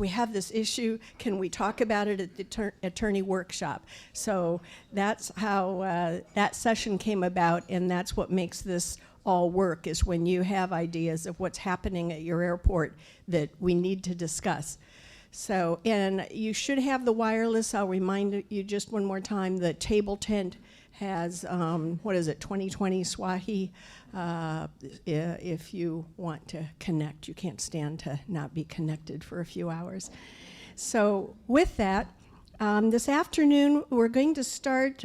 we have this issue. Can we talk about it at the attorney workshop? So that's how that session came about, and that's what makes this all work, is when you have ideas of what's happening at your airport that we need to discuss. So, and you should have the wireless. I'll remind you just one more time, the table tent has, 2020 Swahi. If you want to connect, you can't stand to not be connected for a few hours. So with that, this afternoon we're going to start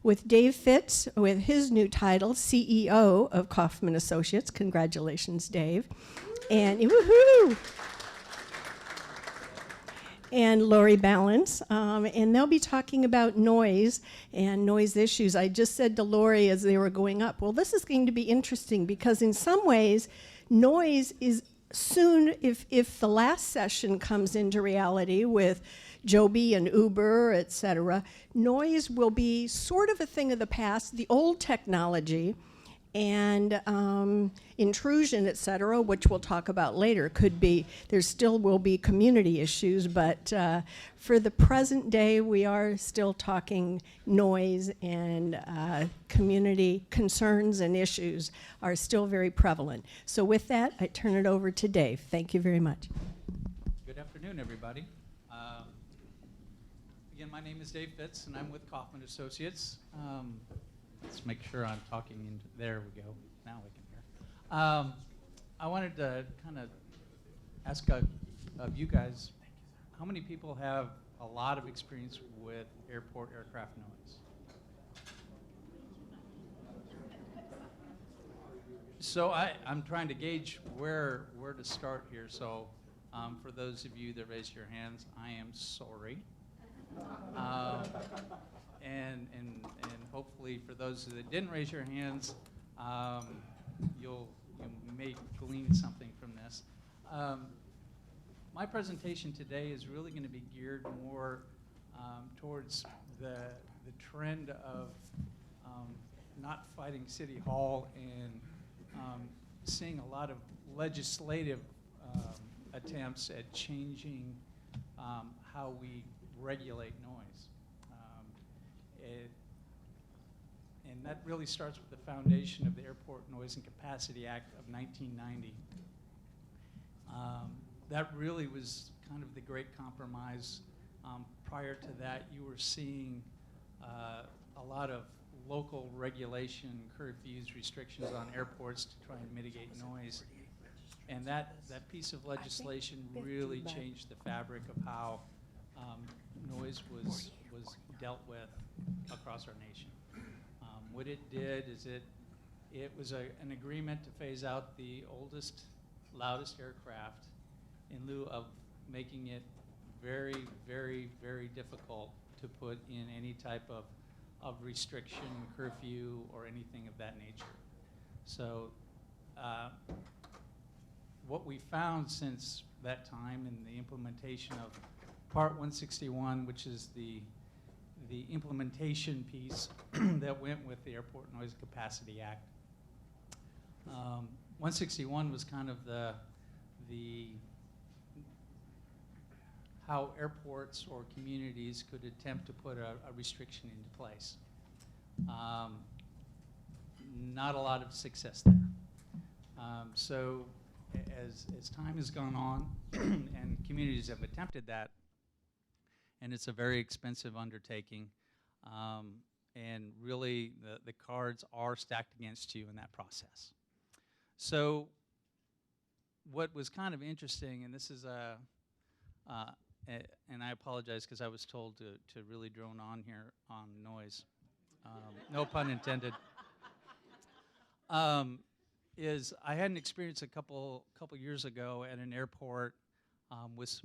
with Dave Fitz with his new title, CEO of Kaufman Associates. Congratulations, Dave. And woohoo! And Lori Balance, and they'll be talking about noise and noise issues. I just said to Lori as they were going up, well, this is going to be interesting because in some ways, noise is soon, if the last session comes into reality with Joby and Uber, et cetera, noise will be sort of a thing of the past. The old technology and intrusion, et cetera, which we'll talk about later, could be, there still will be community issues, but for the present day, we are still talking noise, and community concerns and issues are still very prevalent. So with that, I turn it over to Dave. Thank you very much. Good afternoon, everybody. Again, my name is Dave Fitz, and I'm with Kaufman Associates. Let's make sure I'm talking into, there we go, now we can hear. I wanted to kind of ask of you guys, how many people have a lot of experience with airport aircraft noise? So I'm trying to gauge where to start here. So for those of you that raised your hands, I am sorry. And hopefully for those that didn't raise your hands, you may glean something from this. My presentation today is really going to be geared more towards the trend of not fighting City Hall and seeing a lot of legislative attempts at changing how we regulate noise. And that really starts with the foundation of the Airport Noise and Capacity Act of 1990. That really was kind of the great compromise. Prior to that, you were seeing a lot of local regulation, curfews, restrictions on airports to try and mitigate noise. And that piece of legislation really changed the fabric of how noise was dealt with across our nation. What it did is it was an agreement to phase out the oldest, loudest aircraft in lieu of making it very, very, very difficult to put in any type of restriction, curfew, or anything of that nature. So what we found since that time in the implementation of Part 161, which is the implementation piece that went with the Airport Noise Capacity Act. 161 was kind of the how airports or communities could attempt to put a restriction into place. Not a lot of success there. So as time has gone on and communities have attempted that, and it's a very expensive undertaking, and really the cards are stacked against you in that process. So what was kind of interesting, and this is and I apologize because I was told to really drone on here on noise, no pun intended, is I had an experience a couple years ago at an airport with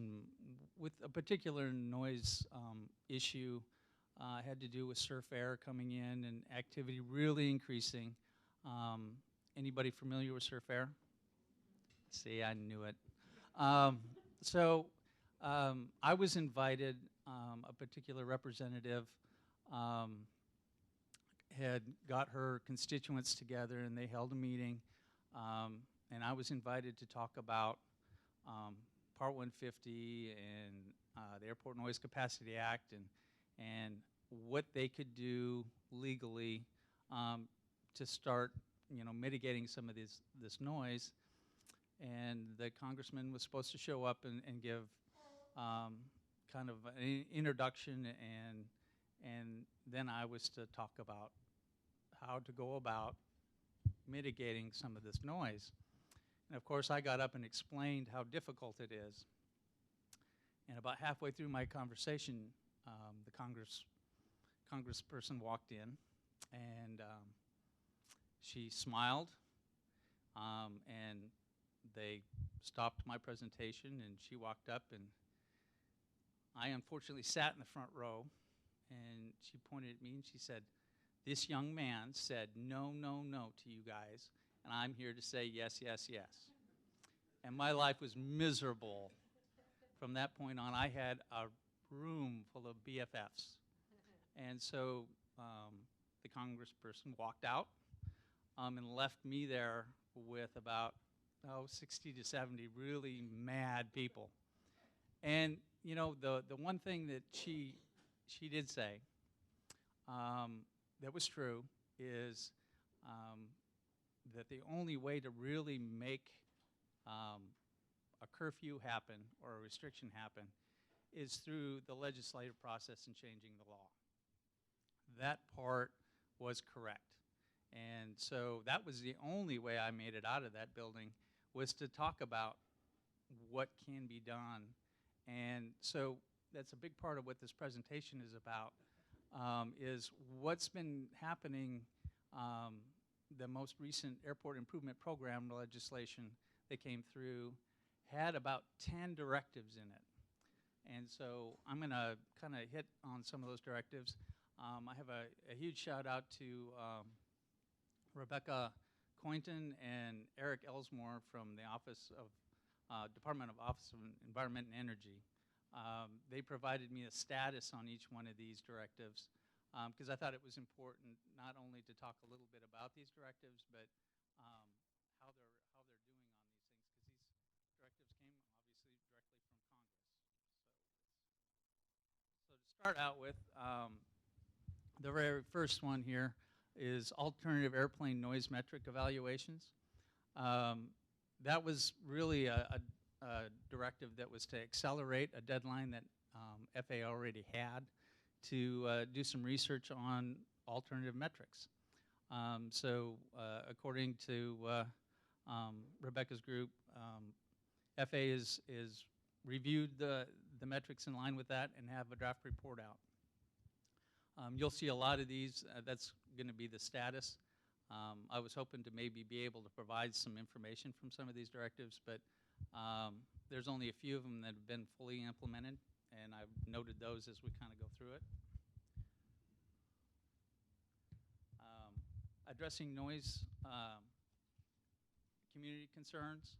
a particular noise issue. Had to do with surf air coming in and activity really increasing. Anybody familiar with surf air? See, I knew it. So I was invited, a particular representative had got her constituents together and they held a meeting, and I was invited to talk about Part 150 and the Airport Noise Capacity Act, and what they could do legally to start, mitigating some of this noise. And the congressman was supposed to show up and give kind of an introduction, and then I was to talk about how to go about mitigating some of this noise. And of course, I got up and explained how difficult it is. And about halfway through my conversation, the congressperson walked in, and she smiled, and they stopped my presentation, and she walked up, and I unfortunately sat in the front row, and she pointed at me and she said, "This young man said no, no, no to you guys, and I'm here to say yes, yes, yes." And my life was miserable. From that point on, I had a room full of BFFs. And so the congressperson walked out and left me there with about 60 to 70 really mad people. And the one thing that she did say that was true is that the only way to really make a curfew happen or a restriction happen is through the legislative process and changing the law. That part was correct. And so that was the only way I made it out of that building, was to talk about what can be done. And so that's a big part of what this presentation is about, is what's been happening. The most recent airport improvement program legislation that came through had about 10 directives in it. And so I'm going to kind of hit on some of those directives. I have a huge shout out to Rebecca Coynton and Eric Elsmore from the Department of Office of Environment and Energy. They provided me a status on each one of these directives, because I thought it was important not only to talk a little bit about these directives, but how they're doing on these things, because these directives came obviously directly from Congress. So to start out with, the very first one here is alternative airplane noise metric evaluations. That was really a directive that was to accelerate a deadline that FAA already had to do some research on alternative metrics. So according to Rebecca's group, FAA is reviewed the metrics in line with that and have a draft report out. You'll see a lot of these. That's going to be the status. I was hoping to maybe be able to provide some information from some of these directives, but there's only a few of them that have been fully implemented, and I've noted those as we kind of go through it. Addressing noise community concerns.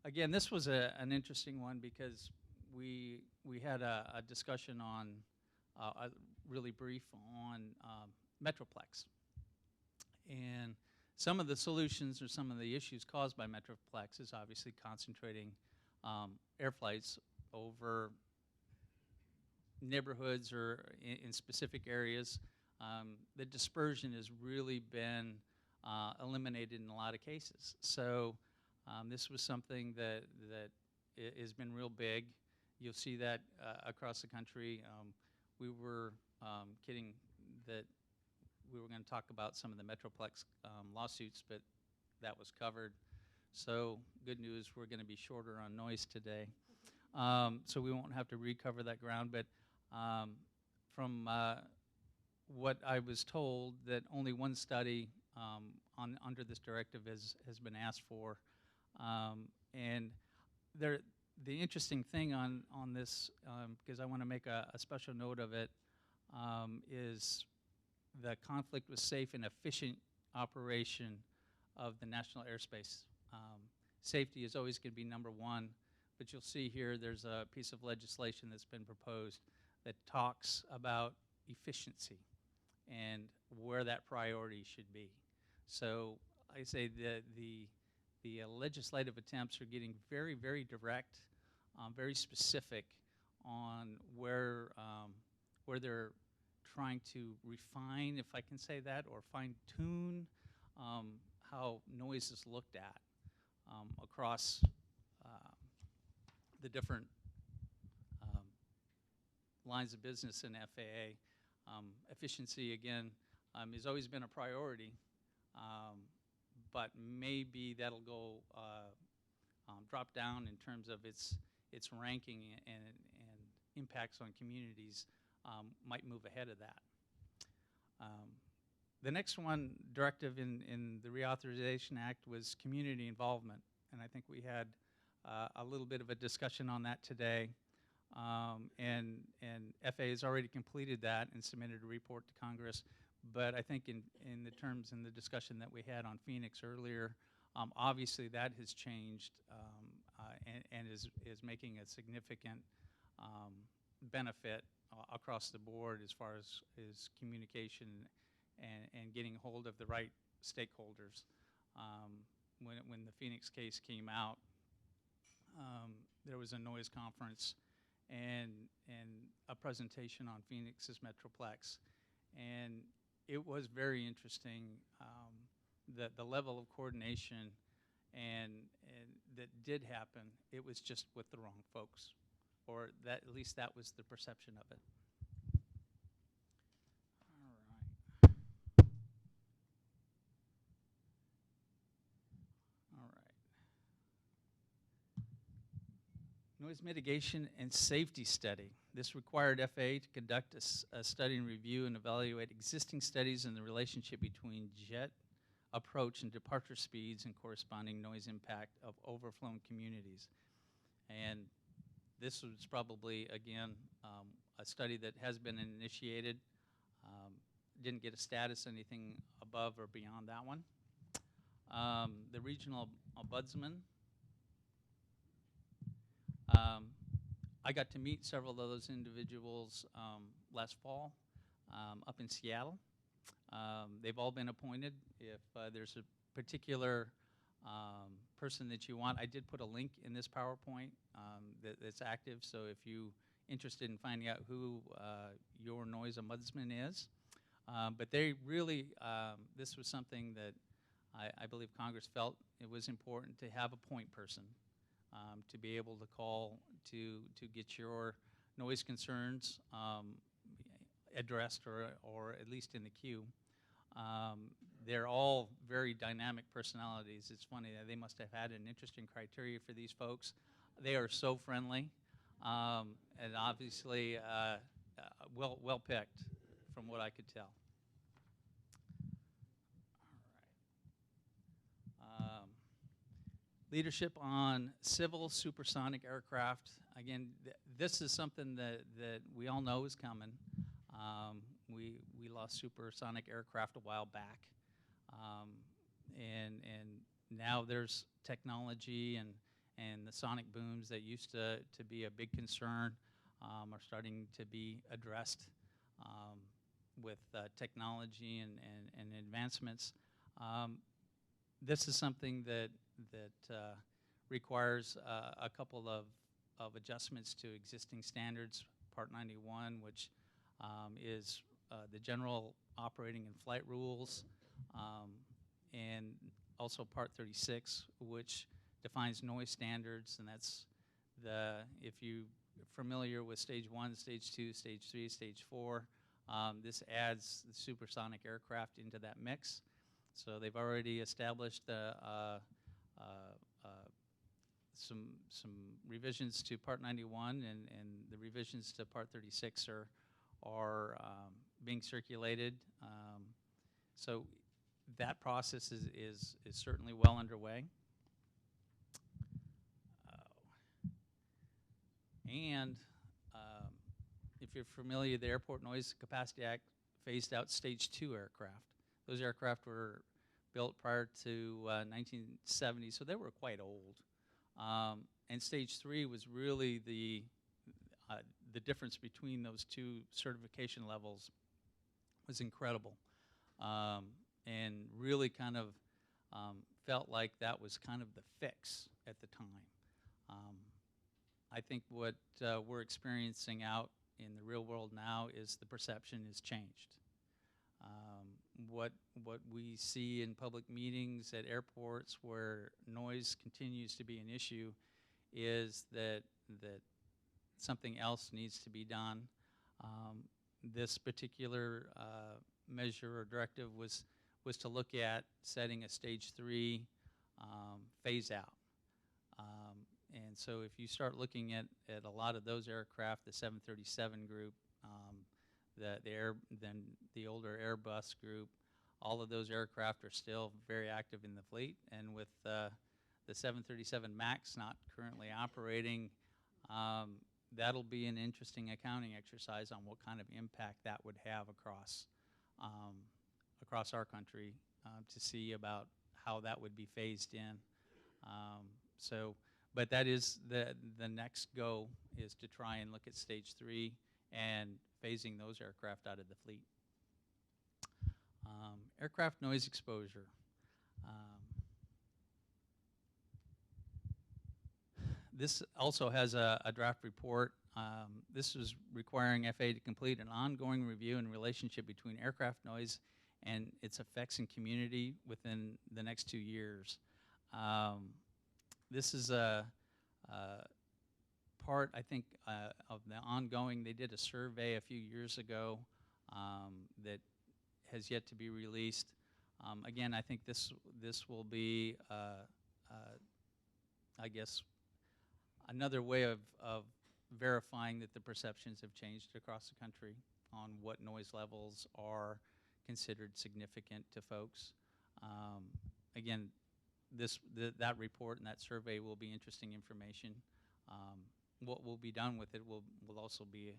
Again, this was an interesting one because we had a discussion on, really brief, on Metroplex. And some of the solutions or some of the issues caused by Metroplex is obviously concentrating air flights over neighborhoods or in specific areas. The dispersion has really been eliminated in a lot of cases. So this was something that has been real big. You'll see that across the country. We were kidding that we were going to talk about some of the Metroplex lawsuits, but that was covered. So good news, we're going to be shorter on noise today. So we won't have to recover that ground. But from what I was told, that only one study under this directive has been asked for. And the interesting thing on this, because I want to make a special note of it, is the conflict with safe and efficient operation of the national airspace. Safety is always going to be number one, but you'll see here there's a piece of legislation that's been proposed that talks about efficiency and where that priority should be. So I say that the legislative attempts are getting very, very direct very specific on where they're trying to refine, if I can say that, or fine-tune how noise is looked at across the different lines of business in FAA. Efficiency, again, has always been a priority, but maybe that'll go drop down in terms of its ranking and impacts on communities, might move ahead of that. The next one, directive in the Reauthorization Act, was community involvement, and I think we had a little bit of a discussion on that today. And FAA has already completed that and submitted a report to Congress. But I think in the terms in the discussion that we had on Phoenix earlier, obviously that has changed and is making a significant benefit across the board as far as communication and getting hold of the right stakeholders. When the Phoenix case came out, there was a noise conference and a presentation on Phoenix's Metroplex, and it was very interesting, the level of coordination and that did happen. It was just with the wrong folks, or that at least that was the perception of it. All right. All right. Noise mitigation and safety study. This required FAA to conduct a study and review and evaluate existing studies and the relationship between jet approach and departure speeds and corresponding noise impact of overflown communities. And this was probably, again, a study that has been initiated. Didn't get a status, anything above or beyond that one. The regional ombudsman. I got to meet several of those individuals last fall up in Seattle. They've all been appointed. If there's a particular person that you want, I did put a link in this PowerPoint that's active, so if you're interested in finding out who your noise ombudsman is. But they really, this was something that I believe Congress felt it was important to have a point person to be able to call to get your noise concerns addressed or at least in the queue. They're all very dynamic personalities. It's funny, they must have had an interesting criteria for these folks. They are so friendly and obviously well picked from what I could tell. All right. Leadership on civil supersonic aircraft. Again, this is something that we all know is coming. We lost supersonic aircraft a while back, and now there's technology and the sonic booms that used to be a big concern are starting to be addressed with technology and advancements. This is something that requires a couple of adjustments to existing standards. Part 91, which is the general operating and flight rules, and also Part 36, which defines noise standards, and that's if you're familiar with Stage 1, Stage 2, Stage 3, Stage 4, this adds the supersonic aircraft into that mix. So they've already established some revisions to Part 91, and the revisions to Part 36 are being circulated. So that process is certainly well underway. And if you're familiar, the Airport Noise Capacity Act phased out Stage 2 aircraft. Those aircraft were built prior to 1970, so they were quite old. And Stage 3 was really the difference between those two certification levels was incredible, and really kind of felt like that was kind of the fix at the time. I think what we're experiencing out in the real world now is the perception has changed. What we see in public meetings at airports where noise continues to be an issue is that something else needs to be done. This particular measure or directive was to look at setting a stage 3 phase out. And so if you start looking at a lot of those aircraft, the 737 group, the older Airbus group, all of those aircraft are still very active in the fleet. And with the 737 MAX not currently operating, that'll be an interesting accounting exercise on what kind of impact that would have across our country to see about how that would be phased in. But that is the next go, is to try and look at stage 3 and phasing those aircraft out of the fleet. Aircraft noise exposure. This also has a draft report. This is requiring FAA to complete an ongoing review in relationship between aircraft noise and its effects in community within the next 2 years. This is a part, I think, of the ongoing. They did a survey a few years ago that has yet to be released. Again, I think this will be, I guess, another way of verifying that the perceptions have changed across the country on what noise levels are considered significant to folks. Again, that report and that survey will be interesting information. What will be done with it will also be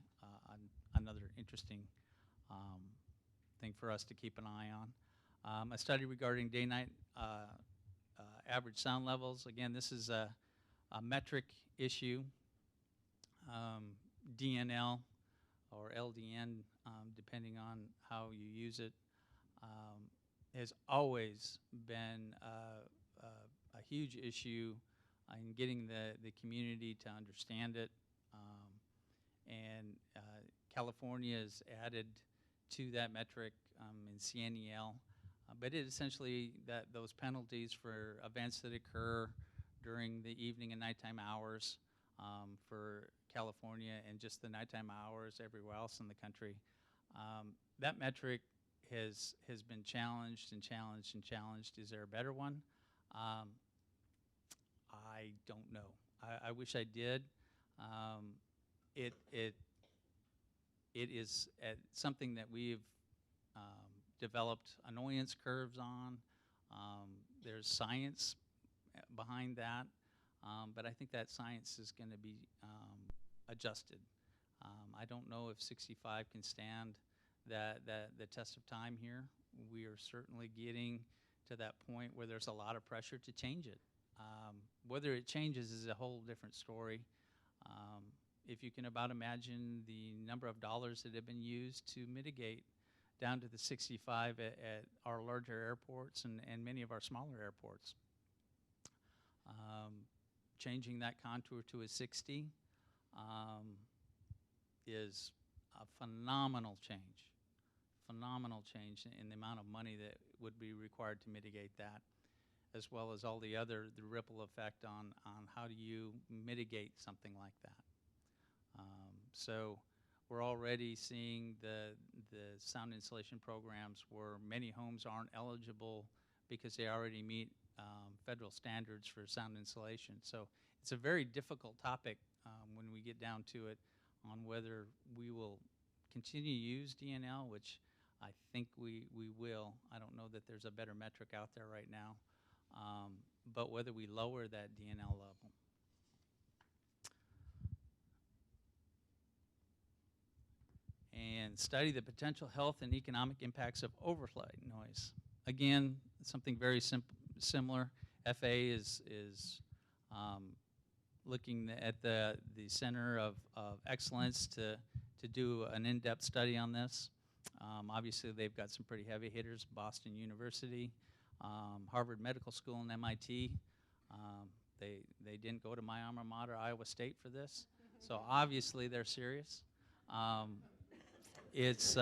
another interesting thing for us to keep an eye on. A study regarding day-night average sound levels. Again, this is a metric issue. DNL or LDN, depending on how you use it, has always been a huge issue in getting the community to understand it. And California has added to that metric in CNEL, but it essentially those penalties for events that occur during the evening and nighttime hours for California, and just the nighttime hours everywhere else in the country. That metric has been challenged and challenged and challenged. Is there a better one? I don't know. I wish I did. It is something that we've developed annoyance curves on. There's science behind that, but I think that science is going to be adjusted. I don't know if 65 can stand the test of time here. We are certainly getting to that point where there's a lot of pressure to change it. Whether it changes is a whole different story. If you can about imagine the number of dollars that have been used to mitigate down to the 65 at our larger airports and many of our smaller airports. Changing that contour to a 60 is a phenomenal change in the amount of money that would be required to mitigate that, as well as all the ripple effect on how do you mitigate something like that. So we're already seeing the sound insulation programs where many homes aren't eligible because they already meet federal standards for sound insulation. So it's a very difficult topic when we get down to it on whether we will continue to use DNL, which I think we will. I don't know that there's a better metric out there right now, but whether we lower that DNL level. And study the potential health and economic impacts of overflight noise. Again, something very similar. FAA is looking at the Center of Excellence to do an in-depth study on this. Obviously, they've got some pretty heavy hitters: Boston University, Harvard Medical School, and MIT. They didn't go to my alma mater, Iowa State, for this, so obviously they're serious. It's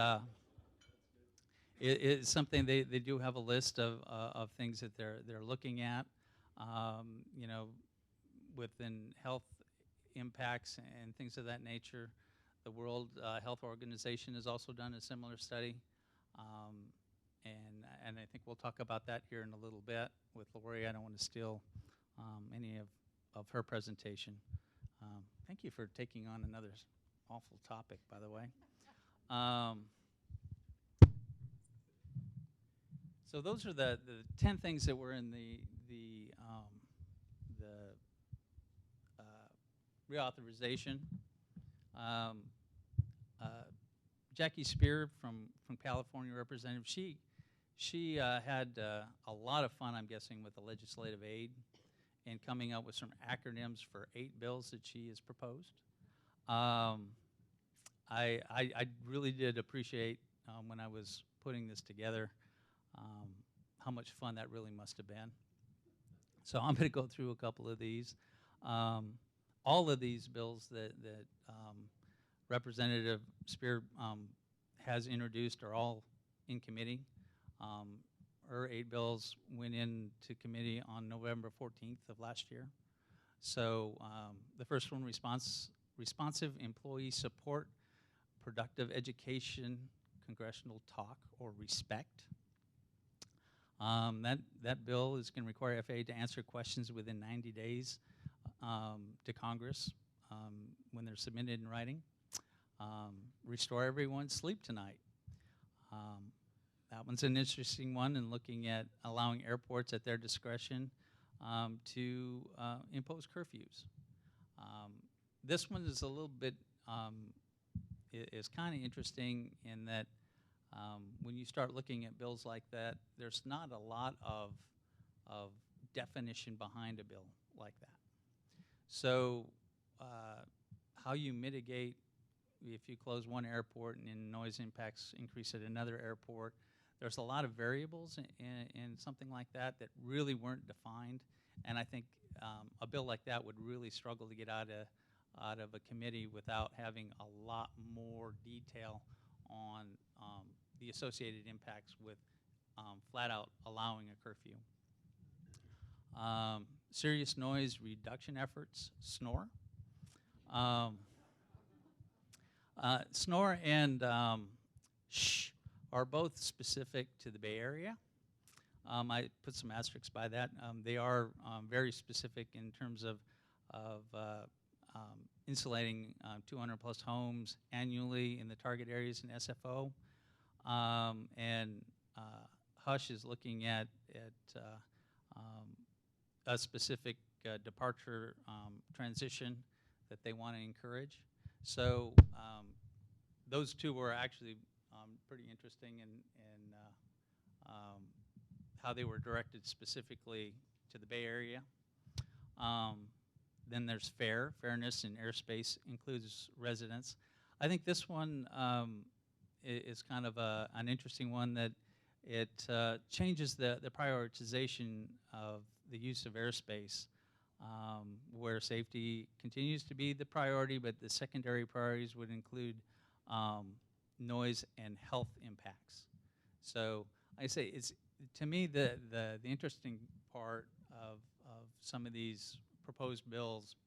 it's something they do have a list of things that they're looking at, you know, within health impacts and things of that nature. The World Health Organization has also done a similar study, and I think we'll talk about that here in a little bit with Lori. I don't want to steal any of her presentation. Thank you for taking on another awful topic, by the way. So those are the 10 things that were in the reauthorization. Jackie Spear from California representative, she had a lot of fun, I'm guessing, with the legislative aid and coming up with some acronyms for 8 bills that she has proposed. I really did appreciate when I was putting this together how much fun that really must have been. So I'm going to go through a couple of these. All of these bills that Representative Spear has introduced are all in committee. Her 8 bills went into committee on November 14th of last year. So the first one, responsive employee support, productive education, congressional talk, or respect. That bill is going to require FAA to answer questions within 90 days to Congress when they're submitted in writing. Restore everyone's sleep tonight. That one's an interesting one in looking at allowing airports at their discretion to impose curfews. This one is a little bit, is kind of interesting in that when you start looking at bills like that, there's not a lot of definition behind a bill like that. So how you mitigate if you close one airport and noise impacts increase at another airport, there's a lot of variables in something like that that really weren't defined. And I think a bill like that would really struggle to get out of a committee without having a lot more detail on the associated impacts with flat out allowing a curfew. Serious noise reduction efforts, SNOR. SNOR and SH are both specific to the Bay Area. I put some asterisks by that. They are very specific in terms of insulating 200 plus homes annually in the target areas in SFO. And HUSH is looking at a specific departure transition that they want to encourage. So those two were actually pretty interesting in how they were directed specifically to the Bay Area. Then there's fairness in airspace includes residents. I think this one is kind of an interesting one that it changes the prioritization of the use of airspace, where safety continues to be the priority, but the secondary priorities would include noise and health impacts. So I say it's, to me, the interesting part of some of these proposed bills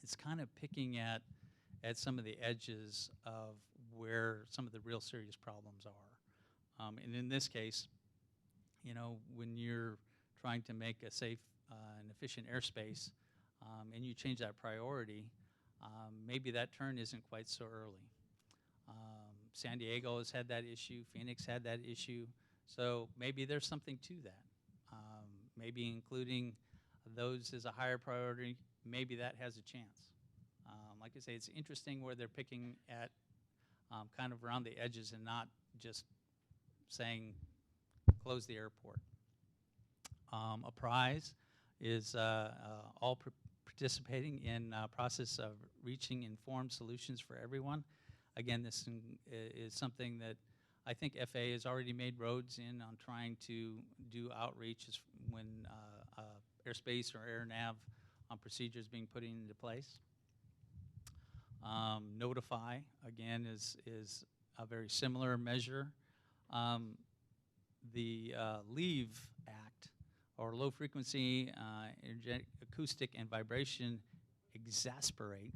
is kind of picking at some of the edges of where some of the real serious problems are. And in this case, you know, when you're trying to make a safe and efficient airspace and you change that priority, maybe that turn isn't quite so early. San Diego has had that issue, Phoenix had that issue, so maybe there's something to that. Maybe including those as a higher priority, maybe that has a chance. Like I say, it's interesting where they're picking at kind of around the edges and not just saying close the airport. A prize is all participating in process of reaching informed solutions for everyone. Again, this is something that I think FAA has already made roads in on trying to do outreach when airspace or air nav procedures being put into place. Notify, again, is a very similar measure. The Leave Act, or Low Frequency Energetic Acoustic and Vibration Exasperate.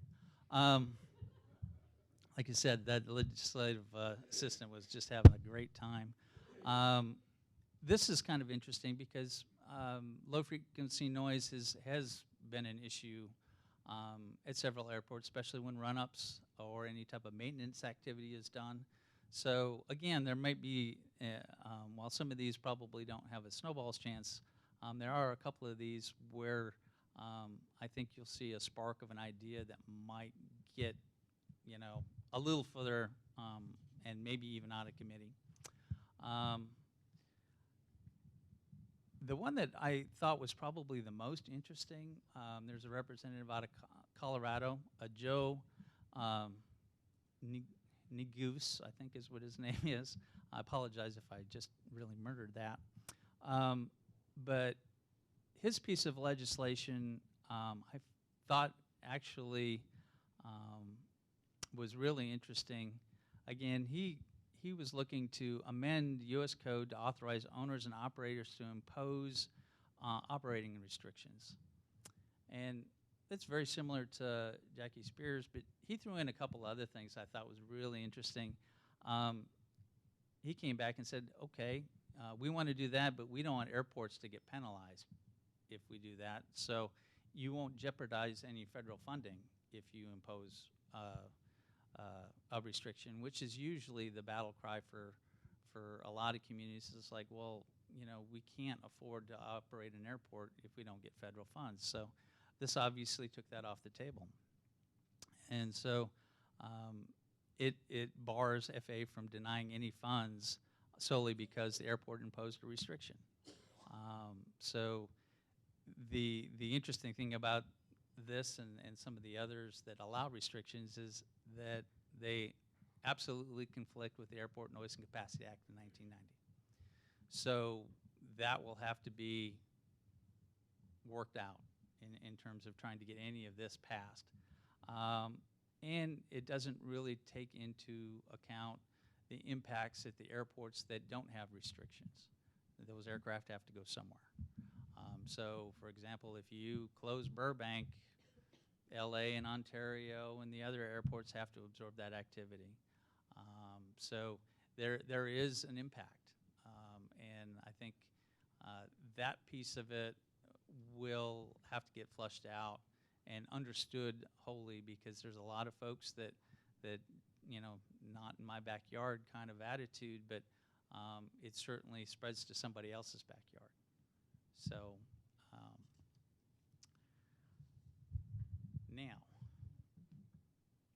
Like I said, that legislative assistant was just having a great time. This is kind of interesting because low frequency noise has been an issue at several airports, especially when run-ups or any type of maintenance activity is done. So again, there might be, while some of these probably don't have a snowball's chance, there are a couple of these where I think you'll see a spark of an idea that might get, a little further and maybe even out of committee. The one that I thought was probably the most interesting, there's a representative out of Colorado, Joe Negus, I think is what his name is. I apologize if I just really murdered that. But his piece of legislation, I thought actually was really interesting. Again, he was looking to amend U.S. code to authorize owners and operators to impose operating restrictions. And that's very similar to Jackie Spears, but he threw in a couple other things I thought was really interesting. He came back and said, okay, we want to do that, but we don't want airports to get penalized if we do that. So you won't jeopardize any federal funding if you impose a restriction, which is usually the battle cry for a lot of communities. It's like, well, we can't afford to operate an airport if we don't get federal funds. So this obviously took that off the table. And so it bars FAA from denying any funds solely because the airport imposed a restriction. So the interesting thing about this and some of the others that allow restrictions is that they absolutely conflict with the Airport Noise and Capacity Act of 1990. So that will have to be worked out in terms of trying to get any of this passed. And it doesn't really take into account the impacts at the airports that don't have restrictions. Those aircraft have to go somewhere. So, for example, if you close Burbank, LA and Ontario and the other airports have to absorb that activity. So there is an impact. And I think that piece of it will have to get flushed out and understood wholly, because there's a lot of folks that not in my backyard kind of attitude, but it certainly spreads to somebody else's backyard. So now,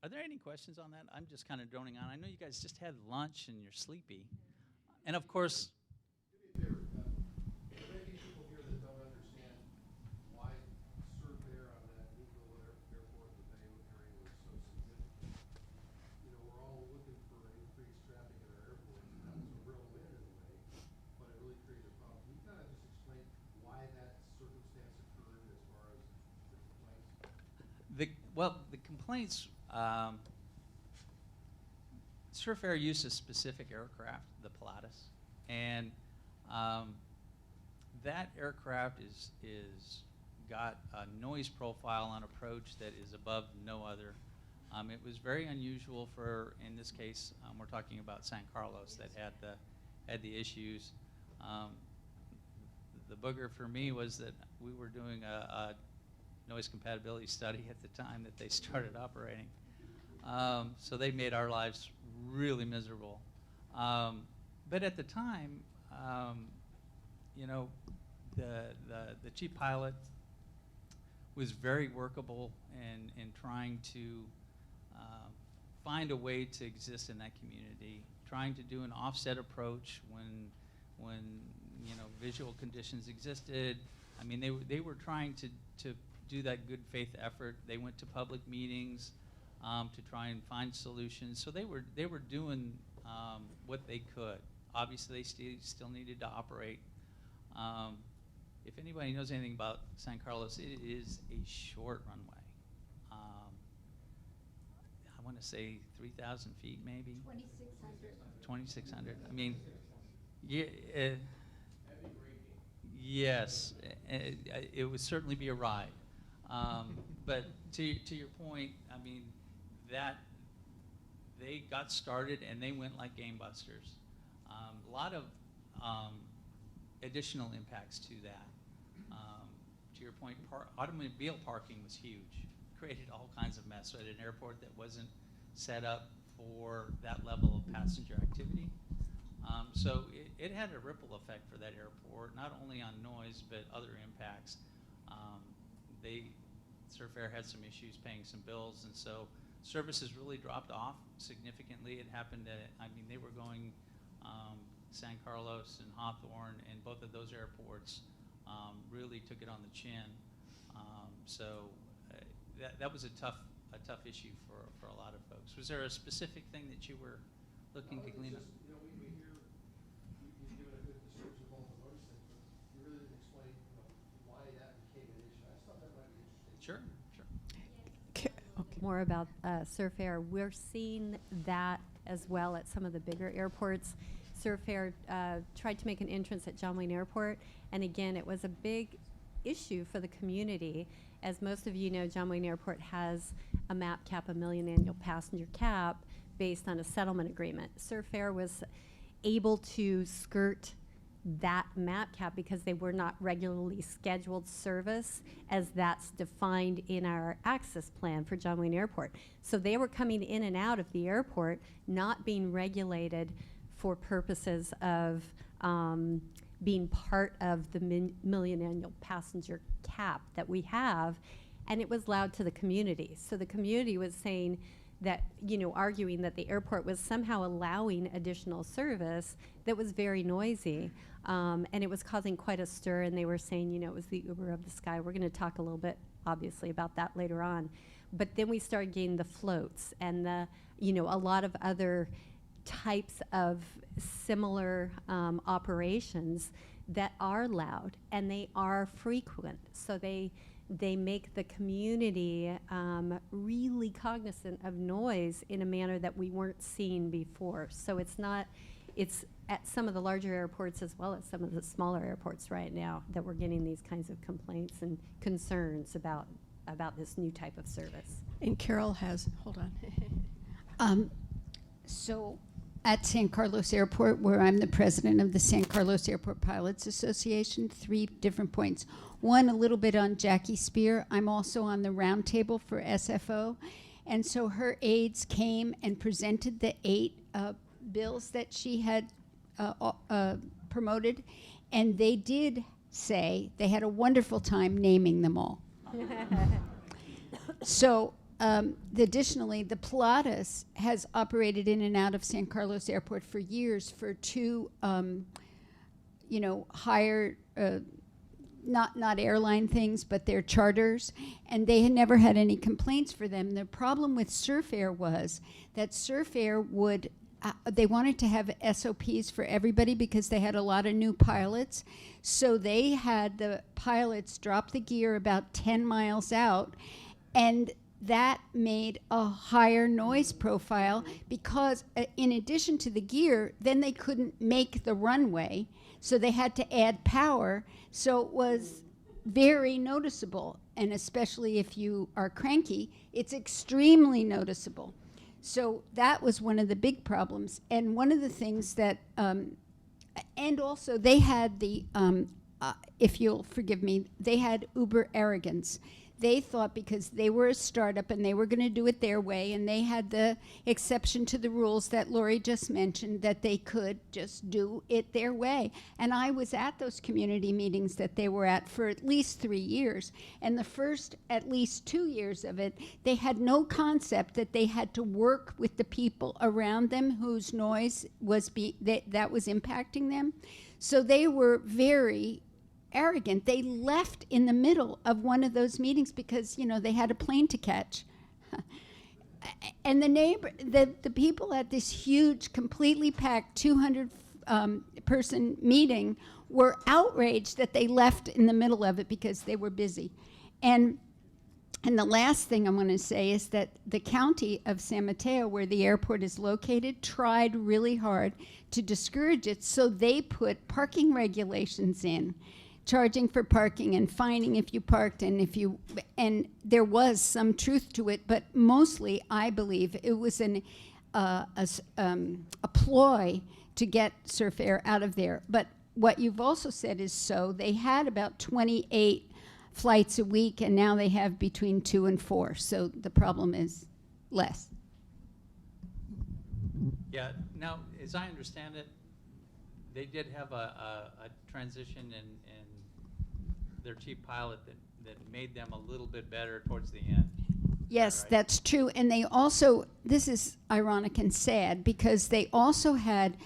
are there any questions on that? I'm just kind of droning on. I know you guys just had lunch and you're sleepy. And of course, do me a favor, there may be people here that don't understand why surveyor on that Newville airport, the Bay area was so significant. We're all looking for increased traffic at our airports, and that was a real win in a way, but it really created a problem. Can you kind of just explain why that circumstance occurred as far as the complaints? the complaints, Surfair used a specific aircraft, the Pilatus, and that aircraft is got a noise profile on approach that is above no other. It was very unusual for, in this case, we're talking about San Carlos that had the issues. The booger for me was that we were doing a noise compatibility study at the time that they started operating. So they made our lives really miserable. But at the time, the chief pilot was very workable in trying to find a way to exist in that community, trying to do an offset approach when visual conditions existed. I mean, they were trying to do that good faith effort. They went to public meetings to try and find solutions. So they were doing what they could. Obviously, they still needed to operate. if anybody knows anything about San Carlos, it is a short runway. I want to say 3,000 feet, maybe. 2,600. 2,600. I mean, yeah. Yes, it would certainly be a ride. But to your point, I mean, that they got started and they went like gangbusters. A lot of additional impacts to that. To your point, automobile parking was huge. Created all kinds of mess at an airport that wasn't set up for that level of passenger activity. So it had a ripple effect for that airport, not only on noise, but other impacts. Surf Air had some issues paying some bills, and so services really dropped off significantly. It happened at, I mean, they were going San Carlos and Hawthorne, and both of those airports really took it on the chin. So that was a tough issue for a lot of folks. Was there a specific thing that you were looking to clean up? Just, we hear you've given a good description of all the noise things, but you really didn't explain, why that became an issue. I just thought that might be interesting. Sure. More about Surf Air. We're seeing that as well at some of the bigger airports. Surf Air tried to make an entrance at John Wayne Airport, and again, it was a big issue for the community. As most of you know, John Wayne Airport has a MAP cap, a million annual passenger cap, based on a settlement agreement. Surf Air was able to skirt that MAP cap because they were not regularly scheduled service as that's defined in our access plan for John Wayne Airport. So they were coming in and out of the airport, not being regulated for purposes of being part of the million annual passenger cap that we have, and it was loud to the community. So the community was saying that, arguing that the airport was somehow allowing additional service that was very noisy, and it was causing quite a stir, and they were saying, it was the Uber of the sky. We're going to talk a little bit, obviously, about that later on. But then we started getting the floats and a lot of other types of similar operations that are loud and they are frequent. So they make the community really cognizant of noise in a manner that we weren't seeing before. So it's at some of the larger airports as well as some of the smaller airports right now that we're getting these kinds of complaints and concerns about this new type of service. And Carol has, hold on. So at San Carlos Airport, where I'm the president of the San Carlos Airport Pilots Association, 3 different points. One, a little bit on Jackie Spear. I'm also on the roundtable for SFO. And so her aides came and presented the 8 bills that she had promoted. And they did say they had a wonderful time naming them all. So additionally, the Pilatus has operated in and out of San Carlos Airport for years for 2, higher, not airline things, but they're charters, and they had never had any complaints for them. The problem with Surf Air was that Surf Air would, they wanted to have SOPs for everybody because they had a lot of new pilots. So they had the pilots drop the gear about 10 miles out, and that made a higher noise profile because in addition to the gear, then they couldn't make the runway, so they had to add power. So it was very noticeable, and especially if you are cranky, it's extremely noticeable. So that was one of the big problems. And one of the things that, and also they had the, if you'll forgive me, they had uber arrogance. They thought because they were a startup and they were going to do it their way, and they had the exception to the rules that Lori just mentioned, that they could just do it their way. And I was at those community meetings that they were at for at least 3 years. And the first at least 2 years of it, they had no concept that they had to work with the people around them whose noise was that was impacting them. So they were very arrogant. They left in the middle of one of those meetings because, they had a plane to catch. And the people at this huge, completely packed 200 person meeting were outraged that they left in the middle of it because they were busy. And the last thing I want to say is that the county of San Mateo, where the airport is located, tried really hard to discourage it, so they put parking regulations in, charging for parking and fining if you parked, and there was some truth to it, but mostly I believe it was a ploy to get Surf Air out of there. But what you've also said is so. They had about 28 flights a week, and now they have between 2 and 4. So the problem is less. Yeah, now, as I understand it, they did have a transition in their chief pilot that made them a little bit better towards the end. Yes, Right. that's true. And they also, this is ironic and sad, because they also had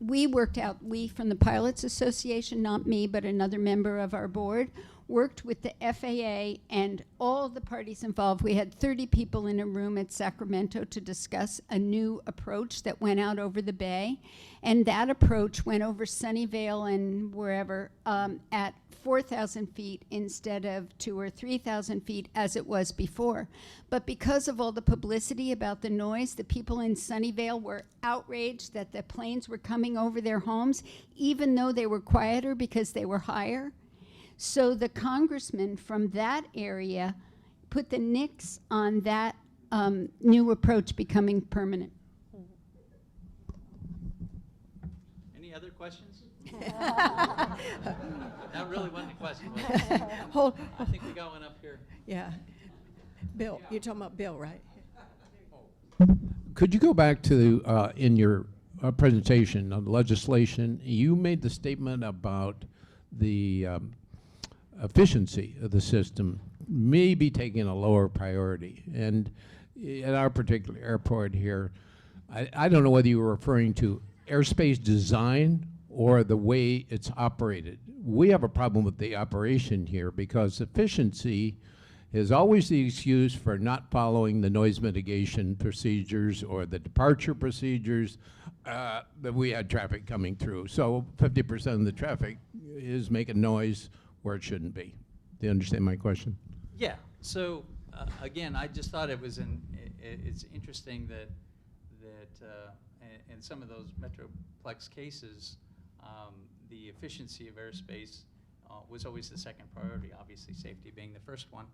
we from the Pilots Association, not me, but another member of our board, worked with the FAA and all the parties involved. We had 30 people in a room at Sacramento to discuss a new approach that went out over the bay. And that approach went over Sunnyvale and wherever at 4,000 feet instead of 2,000 or 3,000 feet as it was before. But because of all the publicity about the noise, the people in Sunnyvale were outraged that the planes were coming over their homes, even though they were quieter because they were higher. So the congressman from that area put the nix on that new approach becoming permanent. Any other questions? That really wasn't a question, was it? Hold, I think we got one up here. yeah. Bill, you're talking about Bill, right? Could you go back to, in your presentation on legislation, you made the statement about the efficiency of the system may be taking a lower priority. And at our particular airport here, I don't know whether you were referring to airspace design or the way it's operated. We have a problem with the operation here because efficiency is always the excuse for not following the noise mitigation procedures or the departure procedures that we had traffic coming through. So 50% of the traffic is making noise where it shouldn't be. Do you understand my question? Yeah. So again, I just thought it was it's interesting that in some of those Metroplex cases, the efficiency of airspace was always the second priority. Obviously, safety being the first one.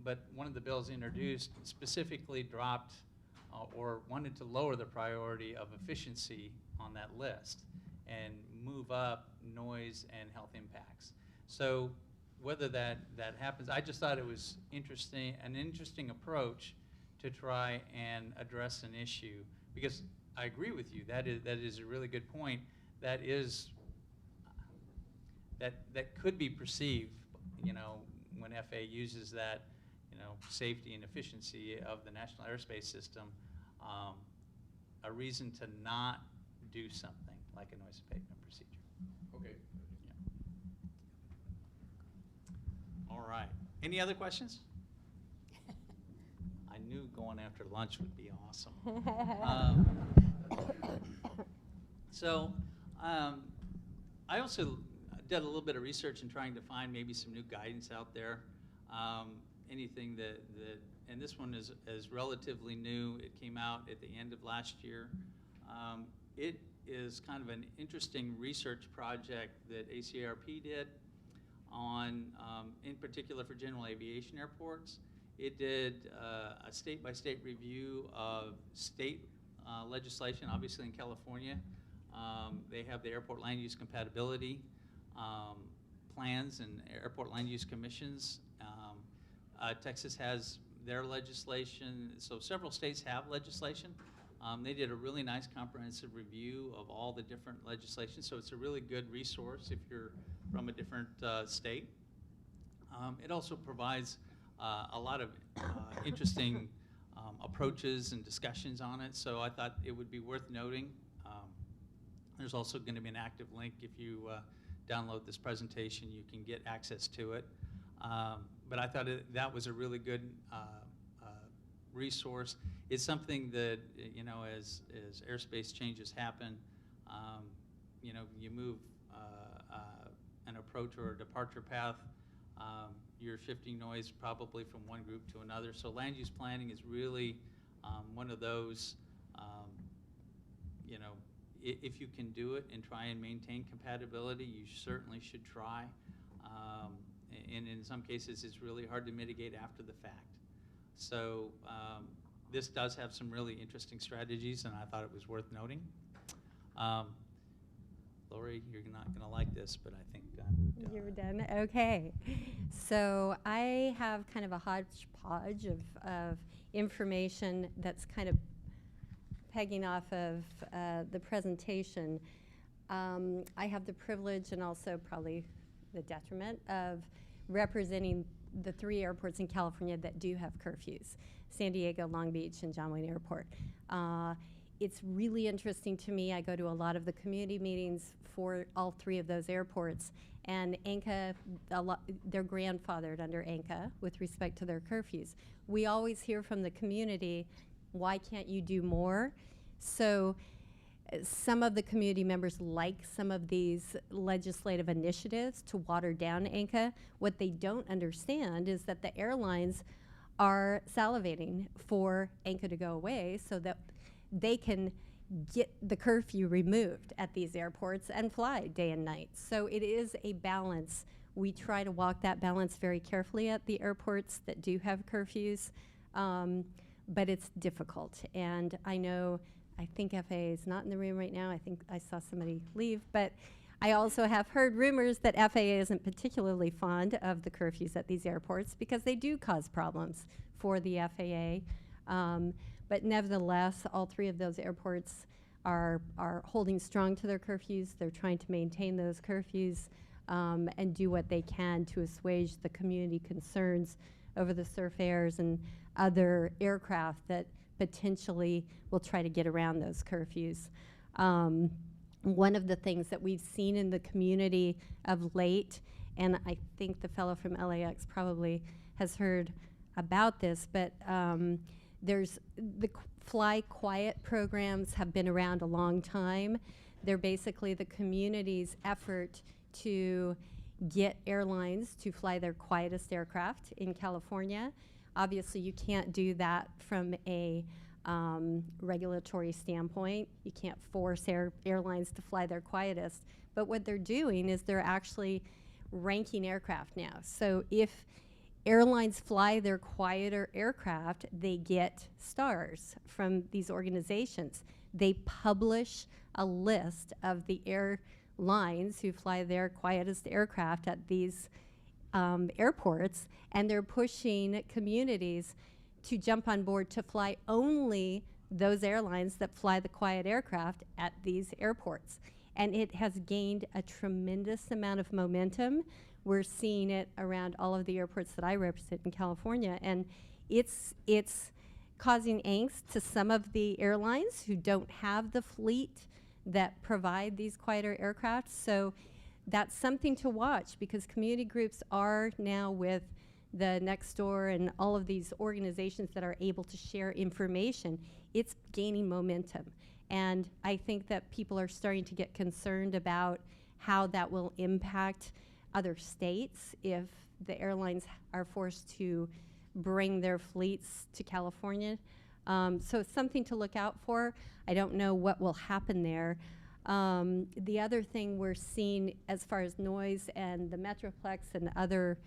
But one of the bills introduced specifically dropped or wanted to lower the priority of efficiency on that list and move up noise and health impacts. So whether that happens, I just thought it was an interesting approach to try and address an issue, because I agree with you, that is a really good point. That could be perceived, when FAA uses that, safety and efficiency of the national airspace system, a reason to not do something like a noise abatement procedure. Okay. All right. Any other questions? I knew going after lunch would be awesome. I also did a little bit of research in trying to find maybe some new guidance out there. Anything that and this one is relatively new. It came out at the end of last year. It is kind of an interesting research project that ACRP did on, in particular for general aviation airports. It did a state-by-state review of state legislation, obviously in California. They have the airport land use compatibility plans and airport land use commissions. Texas has their legislation, so several states have legislation. They did a really nice comprehensive review of all the different legislation, so it's a really good resource if you're from a different state. It also provides a lot of interesting approaches and discussions on it, so I thought it would be worth noting. There's also going to be an active link. If you download this presentation, you can get access to it. But I thought that was a really good resource. It's something that, as airspace changes happen, you know, you move an approach or a departure path, you're shifting noise probably from one group to another. So land use planning is really one of those, you know, if you can do it and try and maintain compatibility, you certainly should try. And in some cases, it's really hard to mitigate after the fact. So this does have some really interesting strategies, and I thought it was worth noting. Lori, you're not going to like this, but I think You're done? Okay. So I have kind of a hodgepodge of information that's kind of pegging off of the presentation. I have the privilege and also probably the detriment of representing the 3 airports in California that do have curfews: San Diego, Long Beach, and John Wayne Airport. It's really interesting to me. I go to a lot of the community meetings for all 3 of those airports, and ANCA, they're grandfathered under ANCA with respect to their curfews. We always hear from the community, why can't you do more? So some of the community members like some of these legislative initiatives to water down ANCA. What they don't understand is that the airlines are salivating for ANCA to go away so that they can get the curfew removed at these airports and fly day and night. So it is a balance. We try to walk that balance very carefully at the airports that do have curfews, but it's difficult. And I think FAA is not in the room right now. I think I saw somebody leave, but I also have heard rumors that FAA isn't particularly fond of the curfews at these airports because they do cause problems for the FAA. But nevertheless, all 3 of those airports are holding strong to their curfews. They're trying to maintain those curfews and do what they can to assuage the community concerns over the Surfairs and other aircraft that potentially will try to get around those curfews. One of the things that we've seen in the community of late, and I think the fellow from LAX probably has heard about this, but there's the Fly Quiet programs have been around a long time. They're basically the community's effort to get airlines to fly their quietest aircraft in California. Obviously, you can't do that from a regulatory standpoint. You can't force airlines to fly their quietest. But what they're doing is they're actually ranking aircraft now. So if airlines fly their quieter aircraft, they get stars from these organizations. They publish a list of the airlines who fly their quietest aircraft at these airports, and they're pushing communities to jump on board to fly only those airlines that fly the quiet aircraft at these airports. And it has gained a tremendous amount of momentum. We're seeing it around all of the airports that I represent in California, and it's causing angst to some of the airlines who don't have the fleet that provide these quieter aircraft. So that's something to watch, because community groups are now with the Nextdoor and all of these organizations that are able to share information. It's gaining momentum. And I think that people are starting to get concerned about how that will impact other states if the airlines are forced to bring their fleets to California. So it's something to look out for. I don't know what will happen there. The other thing we're seeing as far as noise and the Metroplex and other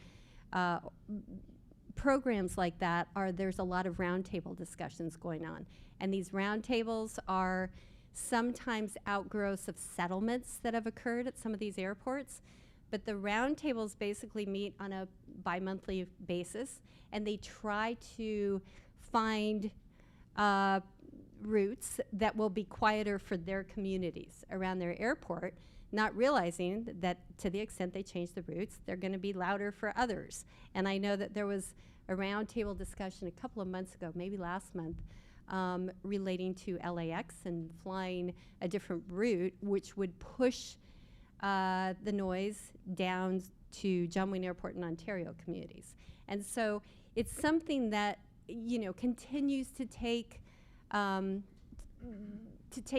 programs like that there's a lot of roundtable discussions going on. And these roundtables are sometimes outgrowths of settlements that have occurred at some of these airports. But the roundtables basically meet on a bi-monthly basis, and they try to find routes that will be quieter for their communities around their airport, not realizing that to the extent they change the routes, they're going to be louder for others. And I know that there was a roundtable discussion a couple of months ago, maybe last month, relating to LAX and flying a different route, which would push the noise down to John Wayne Airport and Ontario communities. And so it's something that, continues to take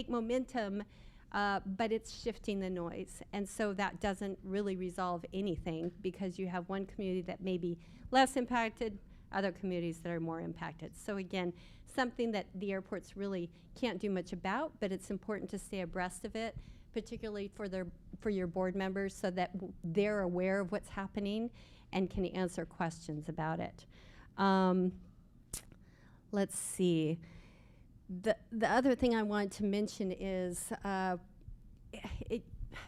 momentum but it's shifting the noise. And so that doesn't really resolve anything because you have one community that may be less impacted, other communities that are more impacted. So again, something that the airports really can't do much about, but it's important to stay abreast of it, particularly for your board members so that they're aware of what's happening and can answer questions about it. Let's see. The other thing I wanted to mention is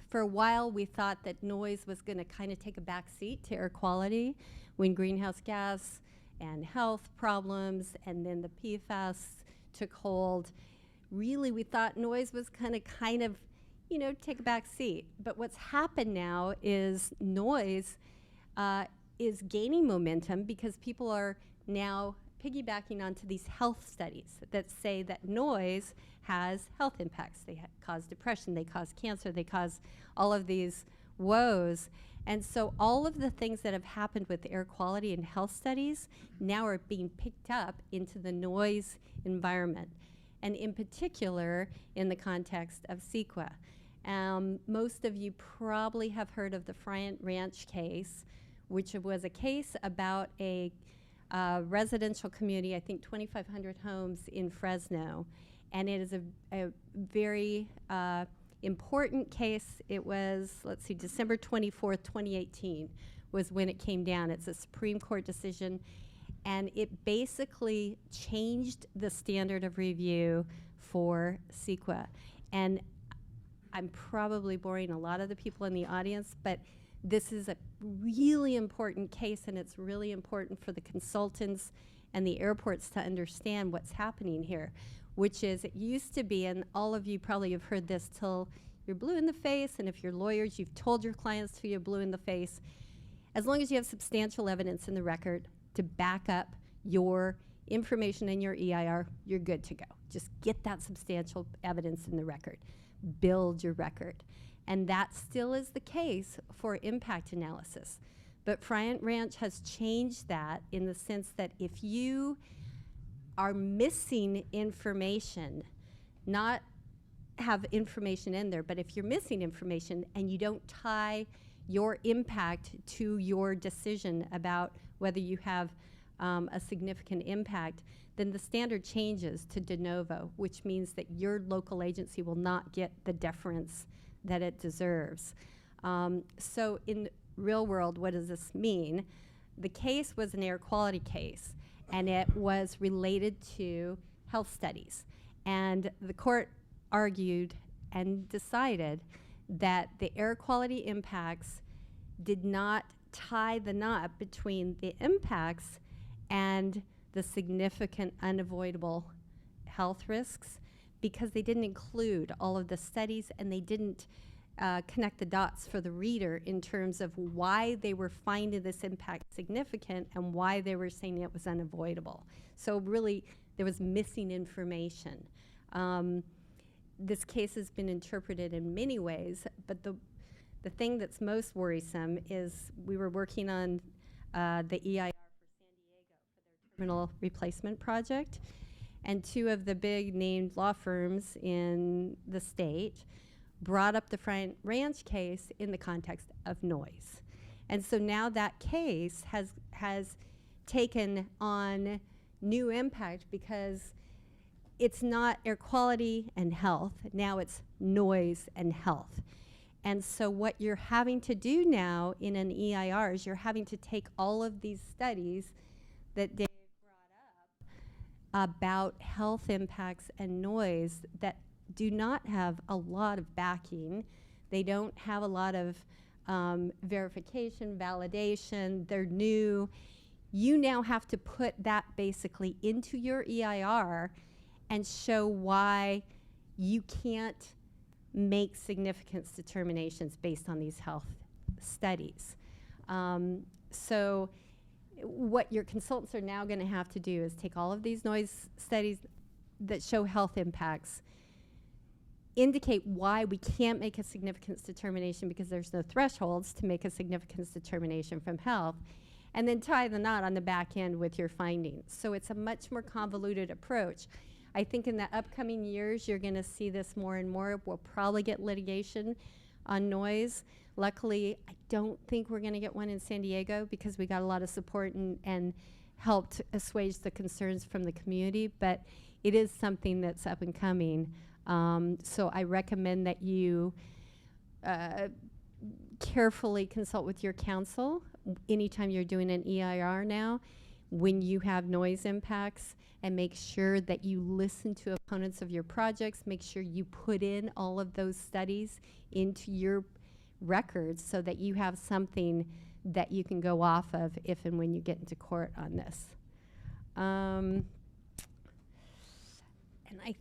for a while we thought that noise was going to kind of take a back seat to air quality when greenhouse gas and health problems and then the PFAS took hold. Really, we thought noise was going to kind of, take a back seat. But what's happened now is noise is gaining momentum because people are now piggybacking onto these health studies that say that noise has health impacts. They cause depression, they cause cancer, they cause all of these woes. And so all of the things that have happened with air quality and health studies now are being picked up into the noise environment, and in particular in the context of CEQA. Most of you probably have heard of the Bryant Ranch case, which was a case about a residential community, I think 2,500 homes in Fresno. And it is a very important case. It was, December 24th, 2018 was when it came down. It's a Supreme Court decision. And it basically changed the standard of review for CEQA. And I'm probably boring a lot of the people in the audience, but this is a really important case, and it's really important for the consultants and the airports to understand what's happening here, which is it used to be, and all of you probably have heard this till you're blue in the face, and if you're lawyers, you've told your clients till you're blue in the face, as long as you have substantial evidence in the record to back up your information in your EIR, you're good to go. Just get that substantial evidence in the record. Build your record. And that still is the case for impact analysis. But Bryant Ranch has changed that in the sense that if you are missing information, not have information in there, but if you're missing information and you don't tie your impact to your decision about whether you have a significant impact, then the standard changes to de novo, which means that your local agency will not get the deference that it deserves. So in real world, what does this mean? The case was an air quality case, and it was related to health studies. And the court argued and decided that the air quality impacts did not tie the knot between the impacts and the significant unavoidable health risks, because they didn't include all of the studies and they didn't connect the dots for the reader in terms of why they were finding this impact significant and why they were saying it was unavoidable. So really, there was missing information. This case has been interpreted in many ways, but the thing that's most worrisome is we were working on the EIR for San Diego for their terminal replacement project. And two of the big named law firms in the state brought up the Bryant Ranch case in the context of noise. And so now that case has taken on new impact because it's not air quality and health, now it's noise and health. And so what you're having to do now in an EIR is you're having to take all of these studies that Dave about health impacts and noise that do not have a lot of backing. They don't have a lot of verification, validation, they're new. You now have to put that basically into your EIR and show why you can't make significance determinations based on these health studies. So what your consultants are now going to have to do is take all of these noise studies that show health impacts, indicate why we can't make a significance determination because there's no thresholds to make a significance determination from health, and then tie the knot on the back end with your findings. So it's a much more convoluted approach. I think in the upcoming years, you're going to see this more and more. We'll probably get litigation on noise. Luckily, I don't think we're going to get one in San Diego because we got a lot of support and helped assuage the concerns from the community, but it is something that's up and coming. So I recommend that you carefully consult with your council anytime you're doing an EIR now, when you have noise impacts, and make sure that you listen to opponents of your projects, make sure you put in all of those studies into your records so that you have something that you can go off of if and when you get into court on this. And I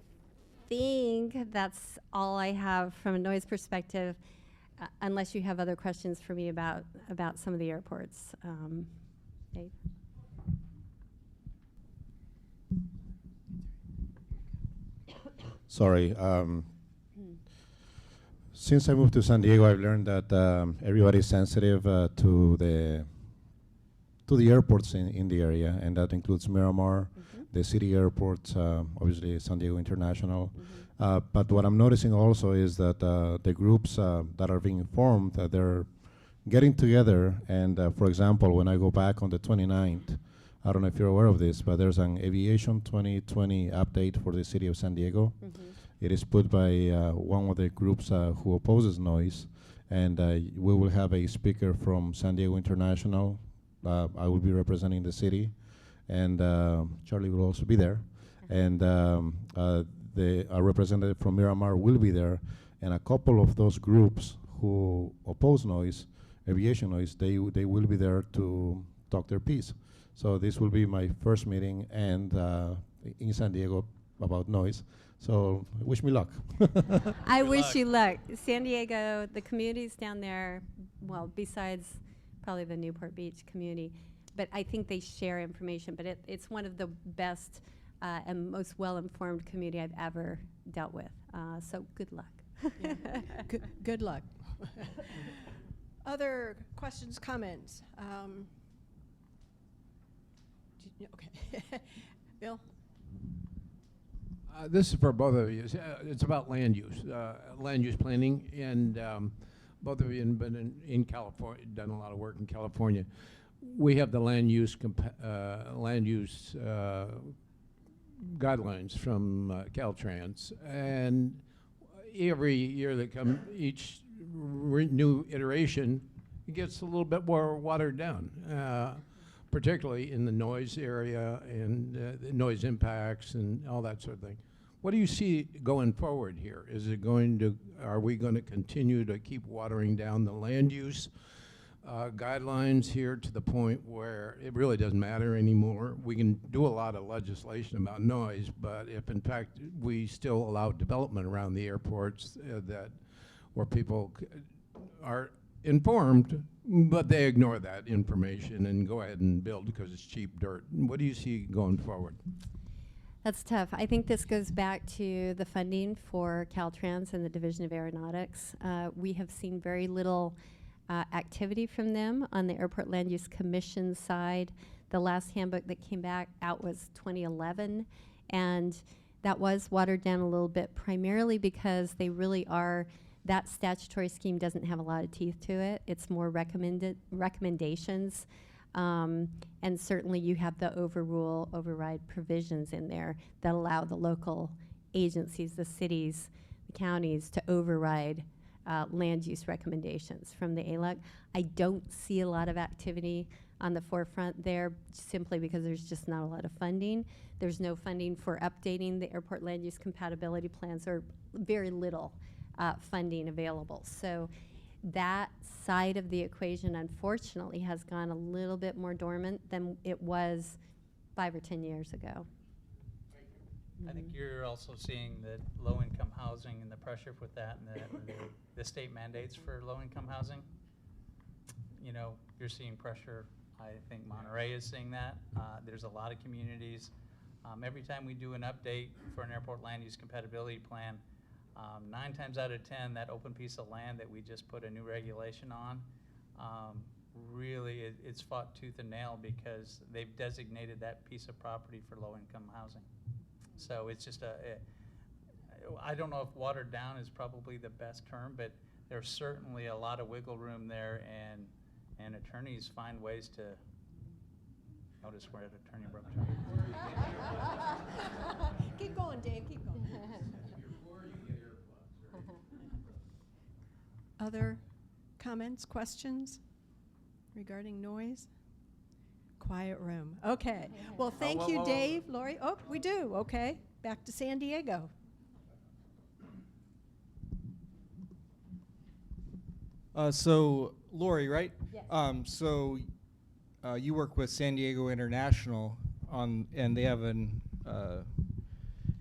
think that's all I have from a noise perspective, unless you have other questions for me about some of the airports. Dave? Sorry. Since I moved to San Diego, I've learned that everybody's sensitive to the airports in the area, and that includes Miramar, the city airports, obviously San Diego International. But what I'm noticing also is that the groups that are being formed, they're getting together. And for example, when I go back on the 29th, I don't know if you're aware of this, but there's an Aviation 2020 update for the city of San Diego. It is put by one of the groups who opposes noise, and we will have a speaker from San Diego International. I will be representing the city, and Charlie will also be there. And a representative from Miramar will be there, and a couple of those groups who oppose noise, aviation noise, they will be there to talk their piece. So this will be my first meeting and in San Diego about noise. So wish me luck. I Good wish luck. you luck. San Diego, the communities down there, well, besides probably the Newport Beach community, but I think they share information, but it's one of the best and most well-informed community I've ever dealt with. So good luck. Yeah. Good luck. Other questions, comments? Okay. Bill? This is for both of you. It's about land use planning, and both of you have been in California, done a lot of work in California. We have the land use guidelines from Caltrans, and every year that come, each new iteration, it gets a little bit more watered down. Particularly in the noise area and the noise impacts and all that sort of thing. What do you see going forward here? Are we going to continue to keep watering down the land use guidelines here to the point where it really doesn't matter anymore? We can do a lot of legislation about noise, but if in fact we still allow development around the airports where people are informed, but they ignore that information and go ahead and build because it's cheap dirt. What do you see going forward? That's tough. I think this goes back to the funding for Caltrans and the Division of Aeronautics. We have seen very little activity from them on the Airport Land Use Commission side. The last handbook that came back out was 2011, and that was watered down a little bit, primarily because they really are. That statutory scheme doesn't have a lot of teeth to it. It's more recommendations. And certainly you have the override provisions in there that allow the local agencies, the cities, the counties to override land use recommendations from the ALUC. I don't see a lot of activity on the forefront there simply because there's just not a lot of funding. There's no funding for updating the airport land use compatibility plans, or very little funding available. So that side of the equation, unfortunately, has gone a little bit more dormant than it was 5 or 10 years ago. I think you're also seeing that low-income housing and the pressure with that, and the state mandates for low-income housing. You know, you're seeing pressure. I think Monterey is seeing that. There's a lot of communities. Every time we do an update for an airport land use compatibility plan, 9 times out of 10, that open piece of land that we just put a new regulation on, really it's fought tooth and nail because they've designated that piece of property for low-income housing. So it's just I don't know if watered down is probably the best term, but there's certainly a lot of wiggle room there, and attorneys find ways to, notice we're at attorney broke term. Keep going, Dave, keep going. Before you get earplugs, right? Other comments, questions regarding noise? Quiet room. Okay. Well, thank whoa, you, whoa, whoa. Dave. Lori? Oh, we do. Okay. Back to San Diego. So Lori, right? Yes. You work with San Diego International and they have an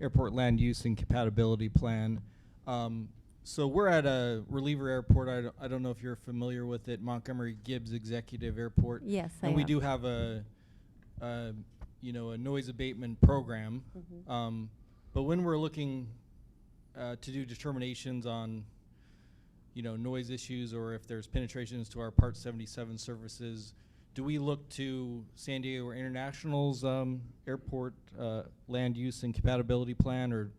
airport land use and compatibility plan. So we're at a reliever airport. I don't know if you're familiar with it, Montgomery Gibbs Executive Airport. Yes, I And we am. do have a noise abatement program. Mhm. But when we're looking to do determinations on noise issues, or if there's penetrations to our Part 77 services, do we look to San Diego International's airport land use and compatibility plan, or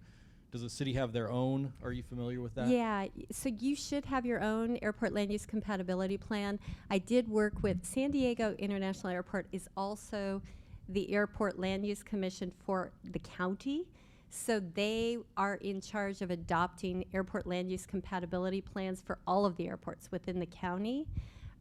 does the city have their own? Are you familiar with that? Yeah, so you should have your own airport land use compatibility plan. I did work with San Diego International Airport is also the Airport Land Use Commission for the county. So they are in charge of adopting airport land use compatibility plans for all of the airports within the county.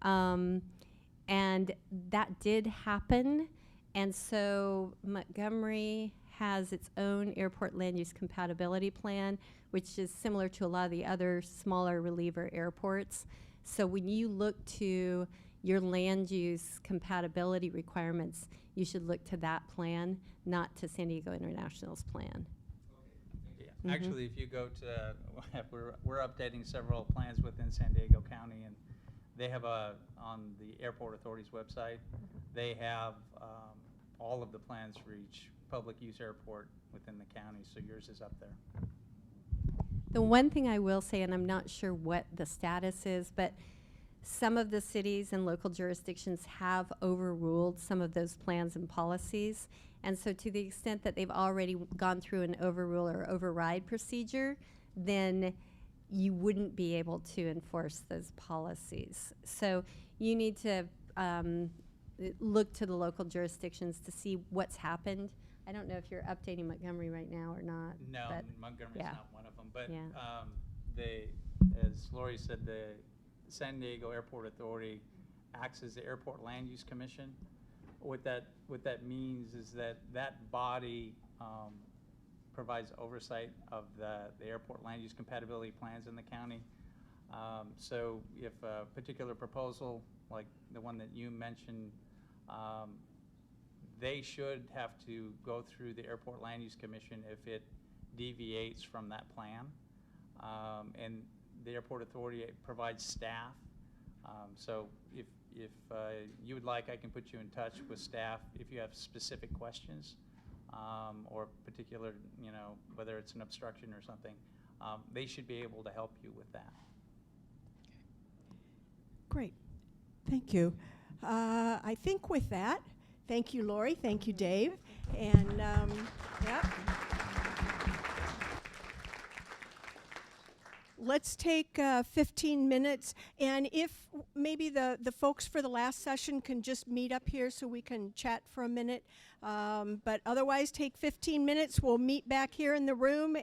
And that did happen. And so Montgomery has its own airport land use compatibility plan, which is similar to a lot of the other smaller reliever airports. So when you look to your land use compatibility requirements, you should look to that plan, not to San Diego International's plan. Yeah. Mhm. Actually, if you go to, we're updating several plans within San Diego County, and they have on the Airport Authority's website, they have all of the plans for each public use airport within the county, so yours is up there. The one thing I will say, and I'm not sure what the status is, but some of the cities and local jurisdictions have overruled some of those plans and policies. And so to the extent that they've already gone through an overrule or override procedure, then you wouldn't be able to enforce those policies. So you need to look to the local jurisdictions to see what's happened. I don't know if you're updating Montgomery right now or not. No, but Montgomery's yeah. not one of them, but Yeah. as Lori said, the San Diego Airport Authority acts as the Airport Land Use Commission. What that means is that body provides oversight of the airport land use compatibility plans in the county. So if a particular proposal, like the one that you mentioned, they should have to go through the Airport Land Use Commission if it deviates from that plan. And the Airport Authority provides staff. So if you would like, I can put you in touch with staff if you have specific questions or particular, whether it's an obstruction or something. They should be able to help you with that. Great. Thank you. I think with that, thank you, Lori. Thank you, Dave. And yeah. Let's take 15 minutes. And if maybe the folks for the last session can just meet up here so we can chat for a minute. But otherwise, take 15 minutes. We'll meet back here in the room.